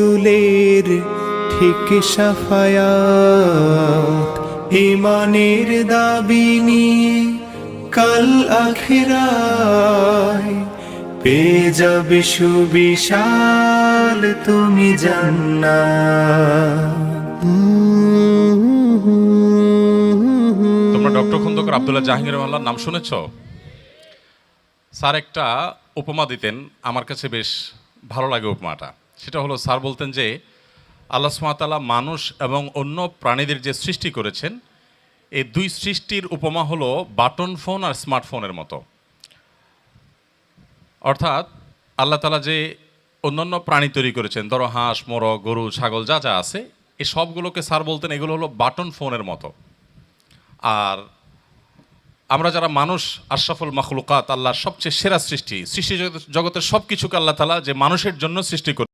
রসুলের ঠিক সাফায়াত ইমানের দাবি নিয়ে কাল আখিরায় পেয়ে যাবে সুবিশাল তুমি জান্নাত। তোমরা ডক্টর খন্দকার আব্দুল্লাহ জাহাঙ্গীর রহমাল্লাহর নাম শুনেছ? স্যার একটা উপমা দিতেন, আমার কাছে বেশ ভালো লাগে উপমাটা। সেটা হলো, স্যার বলতেন যে আল্লাহ সুবহানাহু ওয়া তাআলা মানুষ এবং অন্য প্রাণীদের যে সৃষ্টি করেছেন, এই দুই সৃষ্টির উপমা হলো বাটন ফোন আর স্মার্টফোনের মতো। অর্থাৎ আল্লাহ তাআলা যে অন্যান্য প্রাণী তৈরি করেছেন, ধরো হাঁস, মোরগ, গরু, ছাগল যা যা আছে, এই সবগুলোকে স্যার বলতেন এগুলো হলো বাটন ফোনের মতো। আর আমরা যারা মানুষ, আশরাফুল মাখলুকাত, আল্লাহর সবচেয়ে সেরা সৃষ্টি, সৃষ্টি জগতের সব কিছুকে আল্লাহ তাআলা যে মানুষের জন্য সৃষ্টি করে